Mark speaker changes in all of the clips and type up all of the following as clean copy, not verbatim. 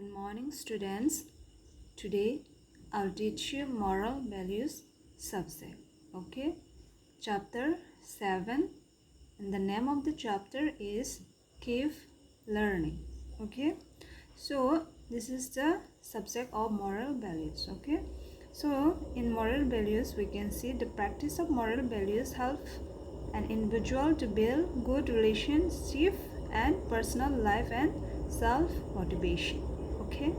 Speaker 1: Good morning, students. Today I'll teach you moral values subject. Okay, chapter 7, and the name of the chapter is Keep Learning. Okay, so this is the subject of moral values. Okay, so in moral values we can see the practice of moral values help an individual to build good relationship and personal life and self motivation. Okay,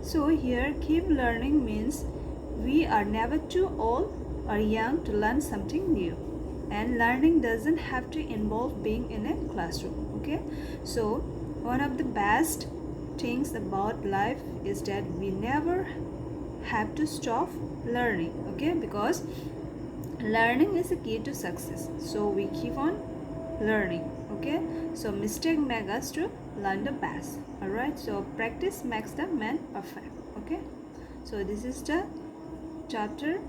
Speaker 1: so here keep learning means we are never too old or young to learn something new, and learning doesn't have to involve being in a classroom. Okay, so one of the best things about life is that we never have to stop learning. Okay, because learning is the key to success, so we keep on learning. Okay, so mistake make us to learn the best. All right, so practice makes the man perfect. Okay, so this is the chapter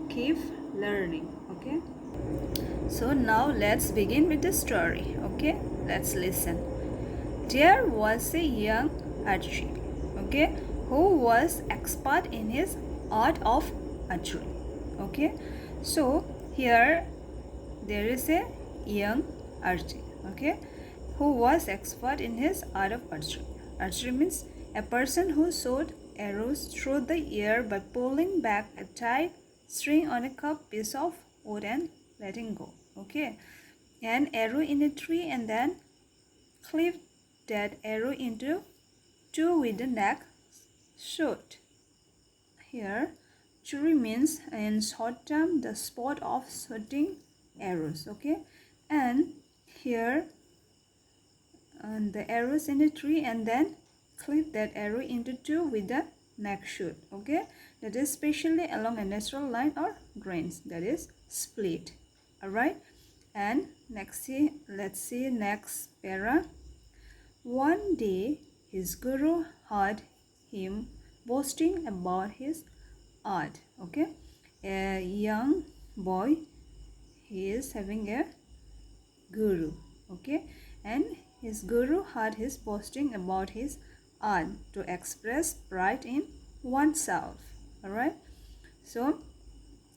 Speaker 1: keep learning. Okay, so now let's begin with the story. Okay, let's listen. There was a young archer, okay, who was expert in his art of archery. Okay, so here there is a young archer, okay, who was expert in his art of archery. Archery means a person who shot arrows through the air by pulling back a tight string on a curved piece of wood and letting go. Okay, an arrow in a tree and then clip that arrow into two with the neck shot. Here, archery means in short term the sport of shooting arrows. Okay, and here the arrows in a tree and then clip that arrow into two with the neck shoot. Okay, that is especially along a natural line or grains, that is split. All right, and let's see next para. One day his guru heard him boasting about his art. Okay, a young boy, he is having a guru. Okay, and his guru heard his boasting about his art to express pride in oneself. All right, so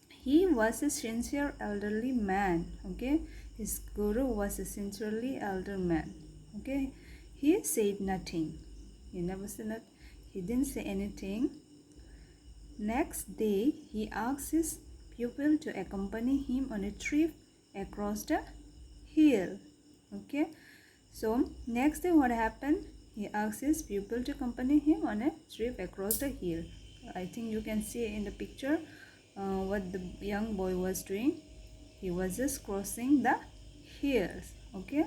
Speaker 1: he was a sincere elderly man. Okay, his guru was a sincerely elder man. Okay, he said nothing. He didn't say anything. Next day, he asked his pupil to accompany him on a trip across the hill. Okay, so next day what happened? He asked his pupil to accompany him on a trip across the hill. I think you can see in the picture what the young boy was doing. He was just crossing the hills. Okay,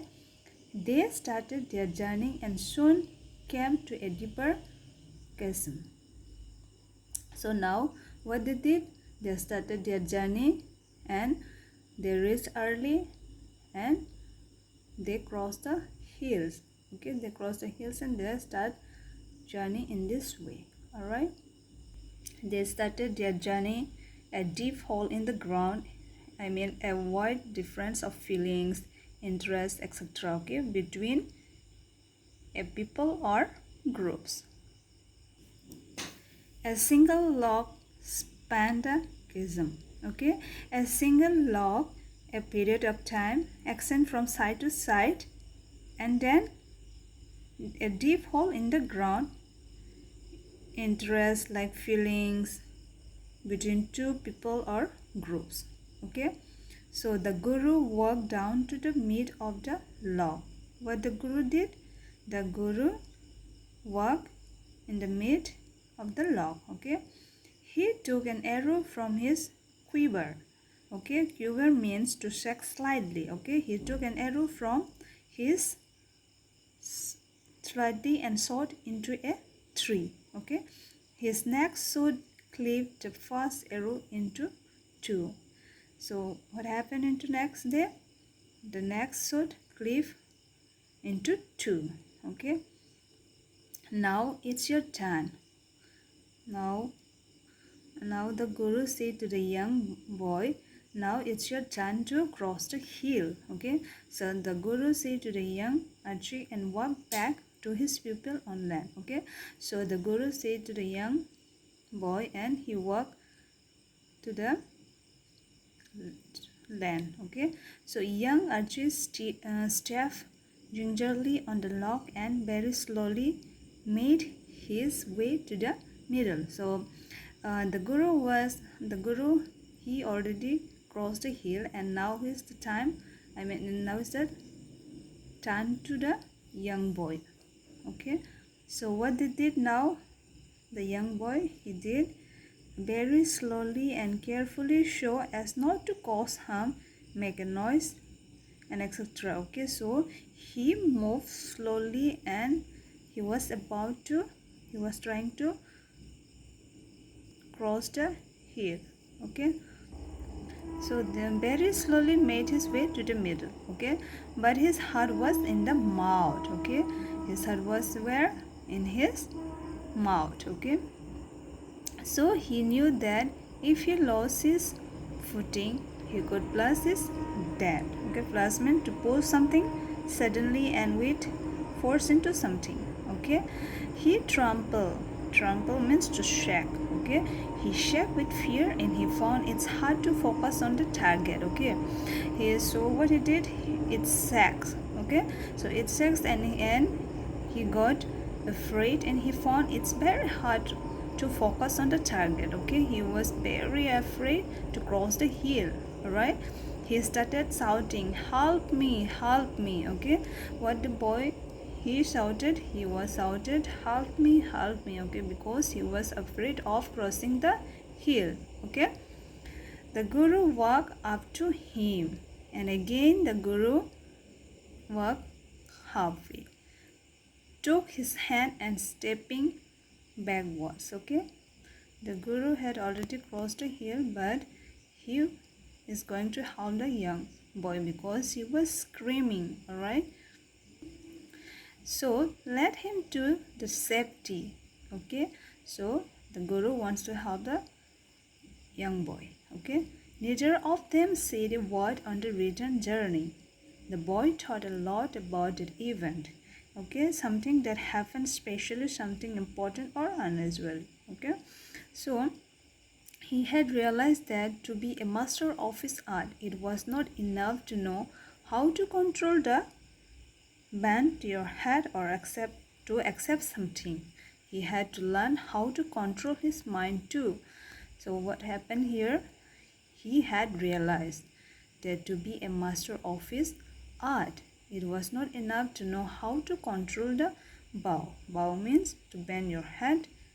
Speaker 1: they started their journey and soon came to a deeper chasm. So now what they did? They started their journey and they reached early and they crossed the hills. Okay, they crossed the hills and they start journey in this way. All right, they started their journey a deep hole in the ground. I mean a wide difference of feelings, interests, etc. Okay, between a people or groups. A single log spanned the chasm. Okay, a single log, a period of time, extend from side to side, and then a deep hole in the ground. Interest like feelings between two people or groups. Okay, so the guru walked down to the mid of the log. What the guru did? The guru walked in the mid of the log. Okay, he took an arrow from his quiver. Okay, quiver means to shake slightly. Okay, he took an arrow from his slightly and shot into a tree. Okay, his next shot clipped the first arrow into two. So what happened into next day? The next shot clipped into two. Okay, now it's your turn. Now the guru said to the young boy, now it's your turn to cross the hill. Okay, so the guru said to the young archer and walked back to his pupil on land. Okay, so the guru said to the young boy, and he walked to the land. Okay, so young Archie stepped gingerly on the log and very slowly made his way to the middle. So the guru, he already crossed the hill, and now is the time, now is the time to the young boy. Okay, so what they did now, the young boy, he did very slowly and carefully so as not to cause harm, make a noise, and etc. Okay, so he moved slowly, and he was trying to cross the hill. Okay, so then very slowly made his way to the middle. Okay, but his heart was in the mouth. Okay, his heart was where? In his mouth. Okay, so he knew that if he lost his footing, he could plus his death. Okay, plus meant to pull something suddenly and with force into something. Okay, he trample means to shake. Okay, he shook with fear, and he found it's hard to focus on the target. Okay, so what he did, it sacks. Okay, so it sacks, and he got afraid, and he found it's very hard to focus on the target. Okay, he was very afraid to cross the hill. All right, he started shouting, help me, help me. Okay, what the boy he shouted, help me, help me. Okay, because he was afraid of crossing the hill. Okay, the guru walked up to him, and again the guru walked halfway, took his hand and stepping backwards. Okay, the guru had already crossed the hill, but he is going to help the young boy because he was screaming. All right, so let him to the safety. Okay, so the guru wants to help the young boy. Okay, neither of them said a word on the return journey. The boy thought a lot about that event. Okay, something that happened, especially something important or unusual. Okay, so he had realized that to be a master of his art, it was not enough to know how to control the bend your head or accept something. He had to learn how to control his mind too. So what happened here? He had realized that to be a master of his art, it was not enough to know how to control the bow. Bow means to bend your head